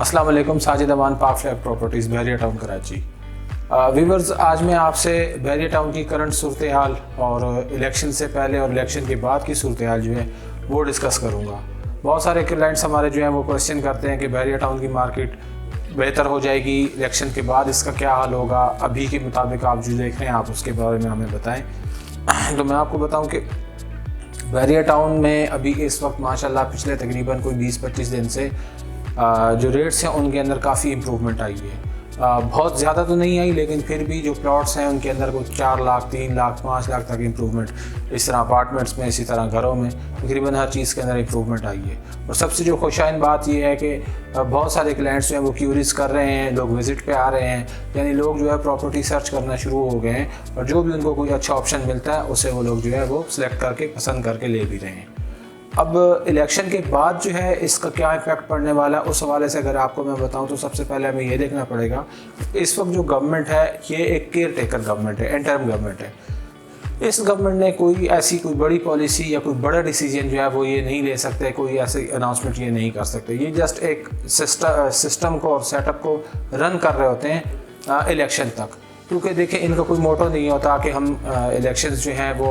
अस्सलाम वालेकुम। साजिद अमान, पाक फ्लैग प्रॉपर्टीज़, बहरिया टाउन, कराची। व्यूवर्स, आज मैं आपसे बहरिया टाउन की करंट सूरत हाल और इलेक्शन से पहले और इलेक्शन के बाद की सूरत हाल जो है वो डिस्कस करूँगा। बहुत सारे क्लाइंट्स हमारे जो हैं वो क्वेश्चन करते हैं कि बहरिया टाउन की मार्केट बेहतर हो जाएगी, इलेक्शन के बाद इसका क्या हाल होगा, अभी के मुताबिक आप जो देख रहे हैं आप उसके बारे में हमें बताएँ। तो मैं आपको बताऊँ कि बहरिया टाउन में अभी इस वक्त माशाल्लाह पिछले तकरीबन कोई 20-25 दिन से जो रेट्स हैं उनके अंदर काफ़ी इम्प्रूवमेंट आई है। बहुत ज़्यादा तो नहीं आई, लेकिन फिर भी जो प्लॉट्स हैं उनके अंदर कुछ 4 लाख, 3 लाख, 5 लाख तक इम्प्रूवमेंट, इस तरह अपार्टमेंट्स में, इसी तरह घरों में तकरीबन हर चीज़ के अंदर इम्प्रूवमेंट आई है। और सबसे जो खुशाइन बात यह है कि बहुत सारे क्लाइंट्स जो हैं वो क्यूरीज कर रहे हैं, लोग विज़िट पे आ रहे हैं, यानी लोग जो है प्रॉपर्टी सर्च करना शुरू हो गए हैं और जो भी उनको कोई अच्छा ऑप्शन मिलता है उसे वो लोग जो है वो सिलेक्ट करके पसंद करके ले भी रहे हैं। अब इलेक्शन के बाद जो है इसका क्या इफेक्ट पड़ने वाला है, उस हवाले से अगर आपको मैं बताऊं तो सबसे पहले हमें ये देखना पड़ेगा इस वक्त जो गवर्नमेंट है ये एक केयर टेकर गवर्नमेंट है, इंटरिम गवर्नमेंट है। इस गवर्नमेंट ने कोई बड़ी पॉलिसी या कोई बड़ा डिसीजन जो है वो ये नहीं ले सकते, कोई ऐसे अनाउंसमेंट ये नहीं कर सकते। ये जस्ट एक सिस्टम को और सेटअप को रन कर रहे होते हैं इलेक्शन तक, क्योंकि देखिए इनका कोई मोटो नहीं होता कि हम इलेक्शंस जो हैं वो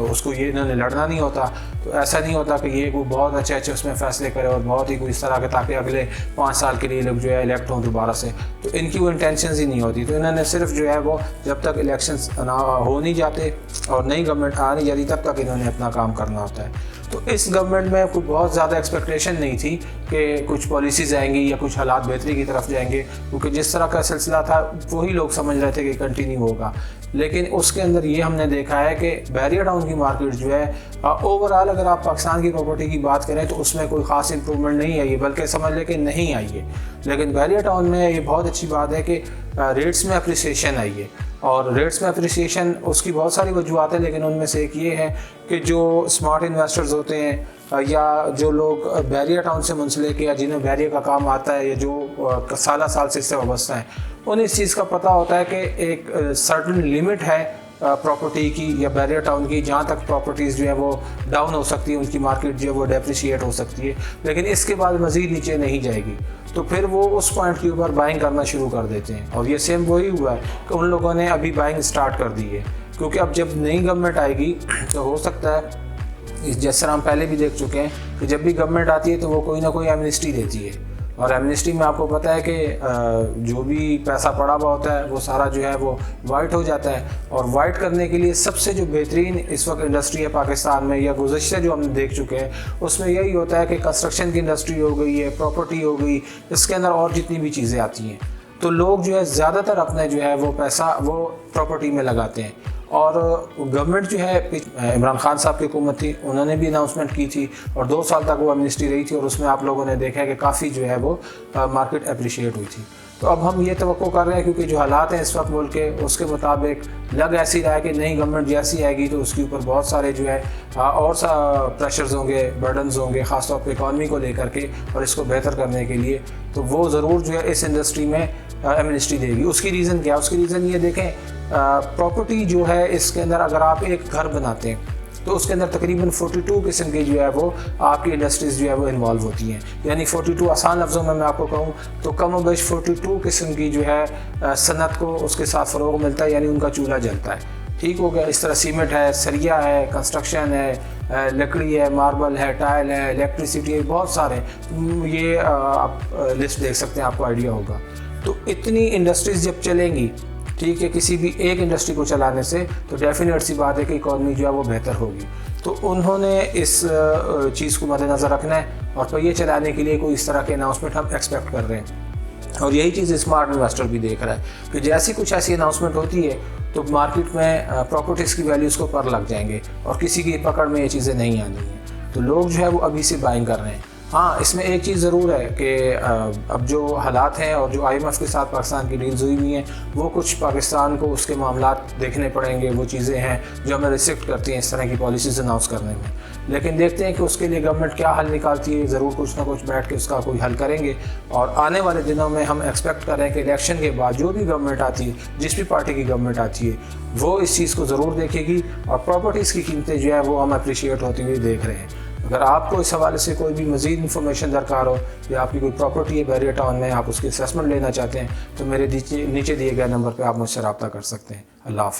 उसको ये इन्होंने लड़ना नहीं होता। तो ऐसा नहीं होता कि ये कोई बहुत अच्छे उसमें फ़ैसले करे और बहुत ही कोई इस तरह के ताकि अगले 5 साल के लिए लोग जो है इलेक्ट हों दोबारा से, तो इनकी वो इंटेंशंस ही नहीं होती। तो इन्होंने सिर्फ जो है वो जब तक इलेक्शंस हो नहीं जाते और नई गवर्नमेंट आ नहीं जाती तब तक इन्होंने अपना काम करना होता है। तो इस गवर्नमेंट में कोई बहुत ज़्यादा एक्सपेक्टेशन नहीं थी कि कुछ पॉलिसीज़ आएंगी या कुछ हालात बेहतरी की तरफ जाएंगे, क्योंकि जिस तरह का सिलसिला था वही लोग समझ रहे थे कि कंटिन्यू होगा। लेकिन उसके अंदर ये हमने देखा है कि बहरिया टाउन की मार्केट जो है ओवरऑल अगर आप पाकिस्तान की प्रॉपर्टी की बात करें तो उसमें कोई ख़ास इंप्रूवमेंट नहीं आई है, बल्कि समझ लें कि नहीं आई है। लेकिन बहरिया टाउन में ये बहुत अच्छी बात है कि रेट्स में अप्रिसिएशन आई है। और रेट्स में अप्रिसिएशन उसकी बहुत सारी वजूहत है, लेकिन उनमें से एक ये है कि जो स्मार्ट इन्वेस्टर्स होते हैं या जो लोग बहरिया टाउन से मुंसलिक या जिन्हें बहरिया का काम आता है या जो साल से इससे वाबस्ता हैं, उन्हें इस चीज़ का पता होता है कि एक सर्टन लिमिट है प्रॉपर्टी की या बहरिया टाउन की, जहाँ तक प्रॉपर्टीज़ जो है वो डाउन हो सकती है, उनकी मार्केट जो है वो डेप्रिशिएट हो सकती है, लेकिन इसके बाद मज़ीद नीचे नहीं जाएगी। तो फिर वो उस पॉइंट के ऊपर बाइंग करना शुरू कर देते हैं। और ये सेम वही हुआ है कि उन लोगों ने अभी बाइंग स्टार्ट कर दी है, क्योंकि अब जब नई गवर्नमेंट आएगी तो हो सकता है, जिस तरह हम पहले भी देख चुके हैं कि जब भी गवर्नमेंट आती है तो वो कोई ना कोई एमनेस्टी देती है। और एमनेस्टी में आपको पता है कि जो भी पैसा पड़ा हुआ होता है वो सारा जो है वो वाइट हो जाता है। और वाइट करने के लिए सबसे जो बेहतरीन इस वक्त इंडस्ट्री है पाकिस्तान में या गुज़श्ते जो हमने देख चुके हैं उसमें यही होता है कि कंस्ट्रक्शन की इंडस्ट्री हो गई है, प्रॉपर्टी हो गई, इसके अंदर और जितनी भी चीज़ें आती हैं, तो लोग जो है ज़्यादातर अपने जो है वो पैसा वो प्रॉपर्टी में लगाते हैं। और गवर्नमेंट जो है इमरान खान साहब की हुकूमत थी, उन्होंने भी अनाउंसमेंट की थी और 2 साल तक वो एमनेस्टी रही थी और उसमें आप लोगों ने देखा है कि काफ़ी जो है वो मार्केट अप्रिशिएट हुई थी। तो अब हम ये तवक्को कर रहे हैं, क्योंकि जो हालात हैं इस वक्त मुल्क के उसके मुताबिक लग ऐसी रहा है कि नई गवर्नमेंट जैसी आएगी तो उसके ऊपर बहुत सारे जो है और प्रेशर्स होंगे, बर्डन्स होंगे, ख़ासतौर पर इकॉनमी को लेकर के और इसको बेहतर करने के लिए। तो वो ज़रूर जो है इस इंडस्ट्री में एमनेस्टी देगी। उसकी रीज़न क्या है? उसकी रीज़न ये देखें, प्रॉपर्टी जो है इसके अंदर अगर आप एक घर बनाते हैं तो उसके अंदर तकरीबन 42 किस्म की जो है वो आपकी इंडस्ट्रीज़ जो है वो इन्वॉल्व होती हैं। यानी 42 आसान लफ्ज़ों में मैं आपको कहूँ तो कम व बेश 42 किस्म की जो है सनत को उसके साथ फ़रोग़ मिलता है, यानी उनका चूल्हा जलता है। ठीक हो गया। इस तरह सीमेंट है, सरिया है, कंस्ट्रक्शन है, लकड़ी है, मार्बल है, टाइल है, इलेक्ट्रिसिटी है, बहुत सारे, ये आप लिस्ट देख सकते हैं, आपको आइडिया होगा। तो इतनी इंडस्ट्रीज़ जब चलेंगी, ठीक है, किसी भी एक इंडस्ट्री को चलाने से तो डेफिनेट सी बात है कि इकॉनमी जो है वो बेहतर होगी। तो उन्होंने इस चीज़ को मद्देनज़र रखना है और पहिए चलाने के लिए कोई इस तरह के अनाउंसमेंट हम एक्सपेक्ट कर रहे हैं। और यही चीज़ स्मार्ट इन्वेस्टर भी देख रहा है कि जैसी कुछ ऐसी अनाउंसमेंट होती है तो मार्केट में प्रॉपर्टीज़ की वैल्यूज़ को पर लग जाएंगे और किसी की पकड़ में ये चीज़ें नहीं आनी हैं। तो लोग जो है वो अभी से बाइंग कर रहे हैं। हाँ, इसमें एक चीज़ ज़रूर है कि अब जो हालात हैं और जो IMF के साथ पाकिस्तान की डील्स हुई हुई हैं वो कुछ पाकिस्तान को उसके मामलात देखने पड़ेंगे। वो चीज़ें हैं जो हमें रिस्ट्रिक्ट करती हैं इस तरह की पॉलिसीज़ अनाउंस करने में। लेकिन देखते हैं कि उसके लिए गवर्नमेंट क्या हल निकालती है। ज़रूर कुछ ना कुछ बैठ के उसका कोई हल करेंगे और आने वाले दिनों में हम एक्सपेक्ट कर रहे हैं कि इलेक्शन के बाद जो भी गवर्नमेंट आती है, जिस भी पार्टी की गवर्नमेंट आती है, वो इस चीज़ को ज़रूर देखेगी और प्रॉपर्टीज़ की कीमतें जो है वो हम अप्रिशिएट होती हुई देख रहे हैं। अगर आपको इस हवाले से कोई भी मज़ीद इन्फॉर्मेशन दरकार हो या आपकी कोई प्रॉपर्टी है बैरियर टाउन में, आप उसकी असेसमेंट लेना चाहते हैं, तो मेरे नीचे दिए गए नंबर पर आप मुझसे रब्ता कर सकते हैं। अल्लाह हाफ़िज़।